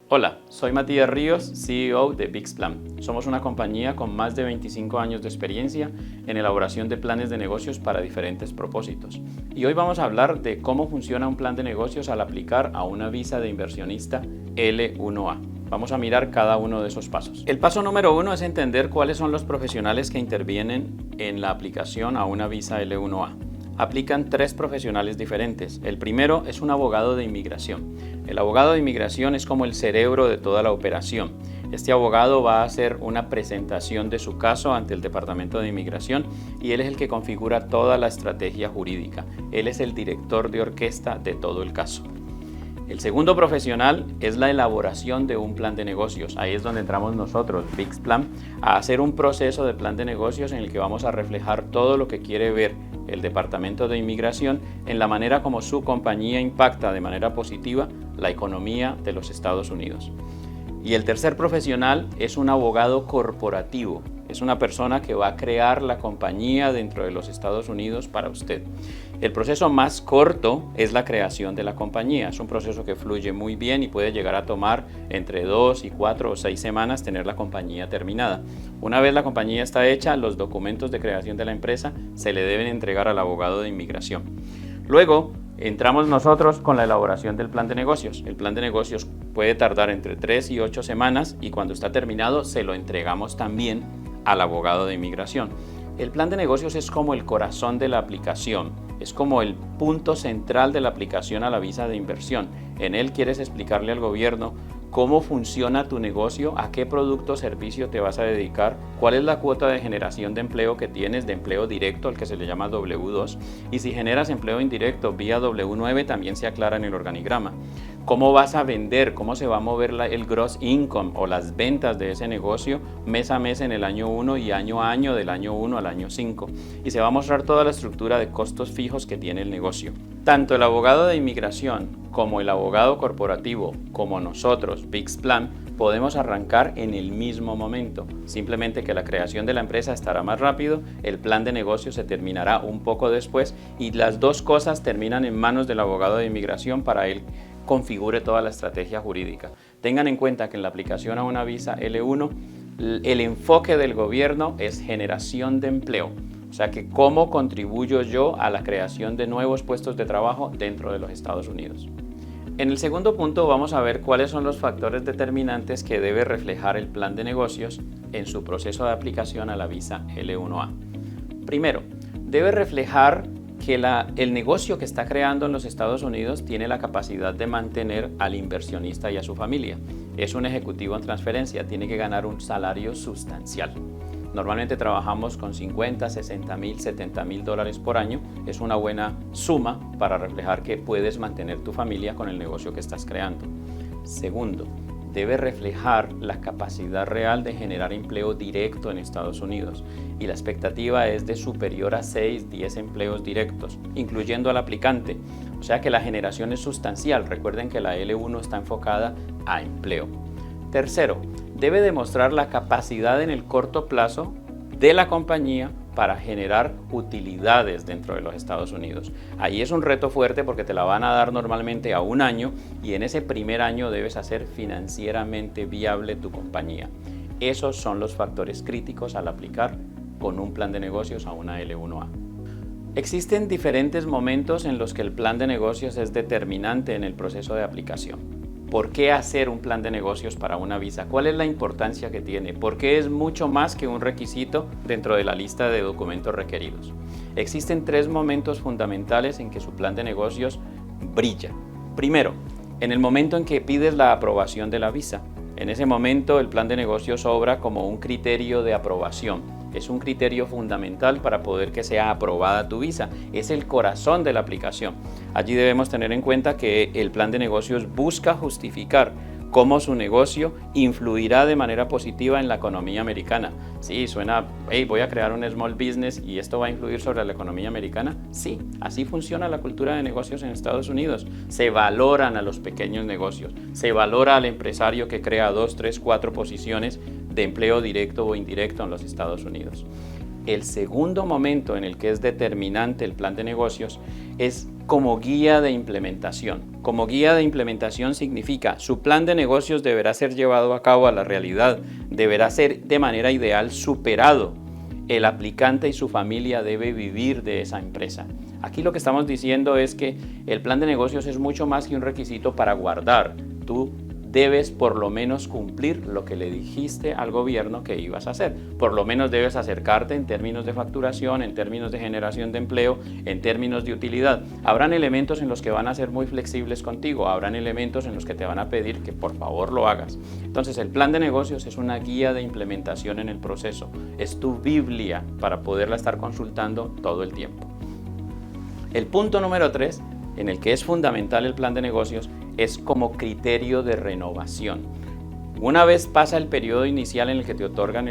Hola, soy Matías Ríos, CEO de Bixplan. Somos una compañía con más de 25 años de experiencia en elaboración de planes de negocios para diferentes propósitos. Y hoy vamos a hablar de cómo funciona un plan de negocios al aplicar a una visa de inversionista L1A. Vamos a mirar cada uno de esos pasos. El paso número 1 es entender cuáles son los profesionales que intervienen en la aplicación a una visa L1A. Aplican 3 profesionales diferentes. El primero es un abogado de inmigración. El abogado de inmigración es como el cerebro de toda la operación. Este abogado va a hacer una presentación de su caso ante el Departamento de Inmigración y él es el que configura toda la estrategia jurídica. Él es el director de orquesta de todo el caso. El segundo profesional es la elaboración de un plan de negocios. Ahí es donde entramos nosotros, Bixplan, a hacer un proceso de plan de negocios en el que vamos a reflejar todo lo que quiere ver el Departamento de Inmigración en la manera como su compañía impacta de manera positiva la economía de los Estados Unidos. Y el tercer profesional es un abogado corporativo. Es una persona que va a crear la compañía dentro de los Estados Unidos para usted. El proceso más corto es la creación de la compañía. Es un proceso que fluye muy bien y puede llegar a tomar entre 2 y 4 o 6 semanas tener la compañía terminada. Una vez la compañía está hecha, los documentos de creación de la empresa se le deben entregar al abogado de inmigración. Luego, entramos nosotros con la elaboración del plan de negocios. El plan de negocios puede tardar entre 3 y 8 semanas y cuando está terminado se lo entregamos también al abogado de inmigración. El plan de negocios es como el corazón de la aplicación, es como el punto central de la aplicación a la visa de inversión. En él quieres explicarle al gobierno cómo funciona tu negocio, a qué producto o servicio te vas a dedicar, cuál es la cuota de generación de empleo que tienes, de empleo directo, al que se le llama W2, y si generas empleo indirecto vía W9 también se aclara en el organigrama. Cómo vas a vender, cómo se va a mover el gross income o las ventas de ese negocio mes a mes en el año 1 y año a año del año 1 al año 5. Y se va a mostrar toda la estructura de costos fijos que tiene el negocio. Tanto el abogado de inmigración como el abogado corporativo, como nosotros, Bixplan, podemos arrancar en el mismo momento. Simplemente que la creación de la empresa estará más rápido, el plan de negocio se terminará un poco después y las dos cosas terminan en manos del abogado de inmigración para él configure toda la estrategia jurídica. Tengan en cuenta que en la aplicación a una visa L1, el enfoque del gobierno es generación de empleo. O sea que cómo contribuyo yo a la creación de nuevos puestos de trabajo dentro de los Estados Unidos. En el segundo punto vamos a ver cuáles son los factores determinantes que debe reflejar el plan de negocios en su proceso de aplicación a la visa L1A. Primero, debe reflejar que el negocio que está creando en los Estados Unidos tiene la capacidad de mantener al inversionista y a su familia. Es un ejecutivo en transferencia, tiene que ganar un salario sustancial. Normalmente trabajamos con 50, 60 mil, 70 mil dólares por año. Es una buena suma para reflejar que puedes mantener tu familia con el negocio que estás creando. Segundo, debe reflejar la capacidad real de generar empleo directo en Estados Unidos y la expectativa es de superior a 6, 10 empleos directos, incluyendo al aplicante. O sea que la generación es sustancial. Recuerden que la L1 está enfocada a empleo. Tercero, debe demostrar la capacidad en el corto plazo de la compañía para generar utilidades dentro de los Estados Unidos. Ahí es un reto fuerte porque te la van a dar normalmente a un año y en ese primer año debes hacer financieramente viable tu compañía. Esos son los factores críticos al aplicar con un plan de negocios a una L1A. Existen diferentes momentos en los que el plan de negocios es determinante en el proceso de aplicación. ¿Por qué hacer un plan de negocios para una visa? ¿Cuál es la importancia que tiene? ¿Por qué es mucho más que un requisito dentro de la lista de documentos requeridos? Existen 3 momentos fundamentales en que su plan de negocios brilla. Primero, en el momento en que pides la aprobación de la visa. En ese momento el plan de negocios obra como un criterio de aprobación. Es un criterio fundamental para poder que sea aprobada tu visa. Es el corazón de la aplicación. Allí debemos tener en cuenta que el plan de negocios busca justificar cómo su negocio influirá de manera positiva en la economía americana. Sí, suena, hey, voy a crear un small business y esto va a influir sobre la economía americana. Sí, así funciona la cultura de negocios en Estados Unidos. Se valoran a los pequeños negocios, se valora al empresario que crea 2, 3, 4 posiciones de empleo directo o indirecto en los Estados Unidos. El segundo momento en el que es determinante el plan de negocios es como guía de implementación. Como guía de implementación significa su plan de negocios deberá ser llevado a cabo a la realidad, deberá ser de manera ideal superado. El aplicante y su familia debe vivir de esa empresa. Aquí lo que estamos diciendo es que el plan de negocios es mucho más que un requisito para guardar. Tú debes por lo menos cumplir lo que le dijiste al gobierno que ibas a hacer. Por lo menos debes acercarte en términos de facturación, en términos de generación de empleo, en términos de utilidad. Habrán elementos en los que van a ser muy flexibles contigo, habrán elementos en los que te van a pedir que por favor lo hagas. Entonces el plan de negocios es una guía de implementación en el proceso, es tu Biblia para poderla estar consultando todo el tiempo. El punto número 3, en el que es fundamental el plan de negocios, es como criterio de renovación. Una vez pasa el periodo inicial en el que te otorgan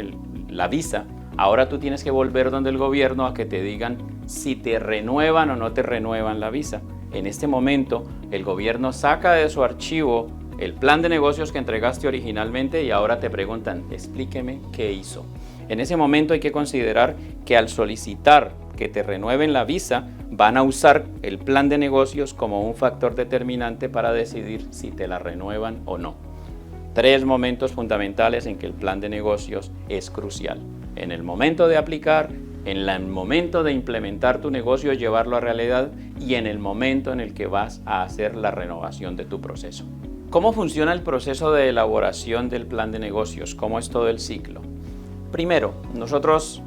la visa, ahora tú tienes que volver donde el gobierno a que te digan si te renuevan o no te renuevan la visa. En este momento, el gobierno saca de su archivo el plan de negocios que entregaste originalmente y ahora te preguntan, explíqueme qué hizo. En ese momento hay que considerar que al solicitar que te renueven la visa, van a usar el plan de negocios como un factor determinante para decidir si te la renuevan o no. 3 momentos fundamentales en que el plan de negocios es crucial. En el momento de aplicar, en el momento de implementar tu negocio, llevarlo a realidad y en el momento en el que vas a hacer la renovación de tu proceso. ¿Cómo funciona el proceso de elaboración del plan de negocios? ¿Cómo es todo el ciclo? Primero, nosotros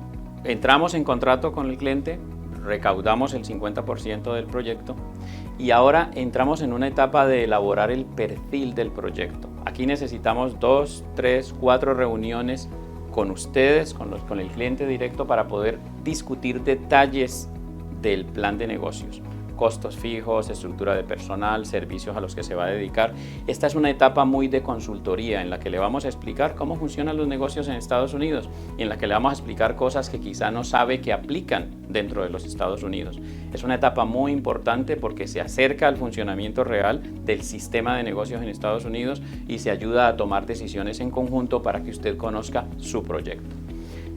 entramos en contrato con el cliente, recaudamos el 50% del proyecto y ahora entramos en una etapa de elaborar el perfil del proyecto. Aquí necesitamos 2, 3, 4 reuniones con ustedes, con el cliente directo para poder discutir detalles del plan de negocios. Costos fijos, estructura de personal, servicios a los que se va a dedicar. Esta es una etapa muy de consultoría en la que le vamos a explicar cómo funcionan los negocios en Estados Unidos y en la que le vamos a explicar cosas que quizá no sabe que aplican dentro de los Estados Unidos. Es una etapa muy importante porque se acerca al funcionamiento real del sistema de negocios en Estados Unidos y se ayuda a tomar decisiones en conjunto para que usted conozca su proyecto.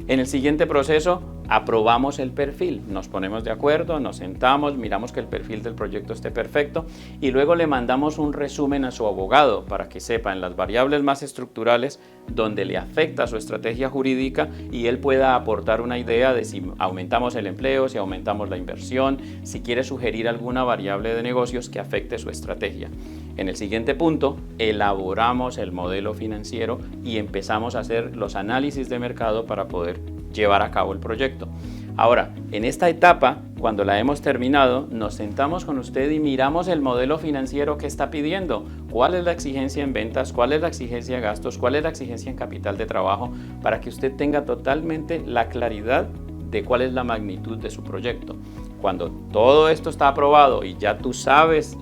En el siguiente proceso, aprobamos el perfil, nos ponemos de acuerdo, nos sentamos, miramos que el perfil del proyecto esté perfecto y luego le mandamos un resumen a su abogado para que sepa en las variables más estructurales donde le afecta su estrategia jurídica y él pueda aportar una idea de si aumentamos el empleo, si aumentamos la inversión, si quiere sugerir alguna variable de negocios que afecte su estrategia. En el siguiente punto, elaboramos el modelo financiero y empezamos a hacer los análisis de mercado para poder llevar a cabo el proyecto. Ahora, en esta etapa, cuando la hemos terminado, nos sentamos con usted y miramos el modelo financiero que está pidiendo. ¿Cuál es la exigencia en ventas? ¿Cuál es la exigencia en gastos? ¿Cuál es la exigencia en capital de trabajo? Para que usted tenga totalmente la claridad de cuál es la magnitud de su proyecto. Cuando todo esto está aprobado y ya tú sabes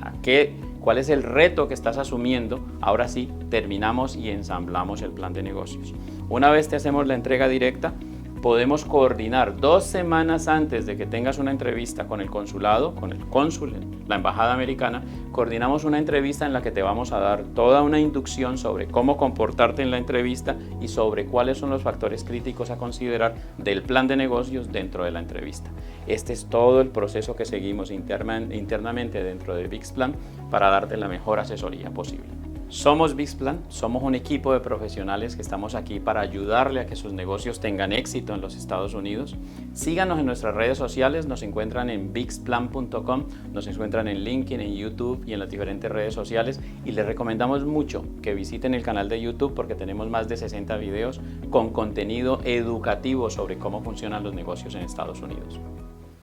cuál es el reto que estás asumiendo, ahora sí terminamos y ensamblamos el plan de negocios. Una vez te hacemos la entrega directa, podemos coordinar 2 semanas antes de que tengas una entrevista con el consulado, con el cónsul en la embajada americana, coordinamos una entrevista en la que te vamos a dar toda una inducción sobre cómo comportarte en la entrevista y sobre cuáles son los factores críticos a considerar del plan de negocios dentro de la entrevista. Este es todo el proceso que seguimos internamente dentro de VixPlan para darte la mejor asesoría posible. Somos VixPlan, somos un equipo de profesionales que estamos aquí para ayudarle a que sus negocios tengan éxito en los Estados Unidos. Síganos en nuestras redes sociales, nos encuentran en vixplan.com, nos encuentran en LinkedIn, en YouTube y en las diferentes redes sociales y les recomendamos mucho que visiten el canal de YouTube porque tenemos más de 60 videos con contenido educativo sobre cómo funcionan los negocios en Estados Unidos.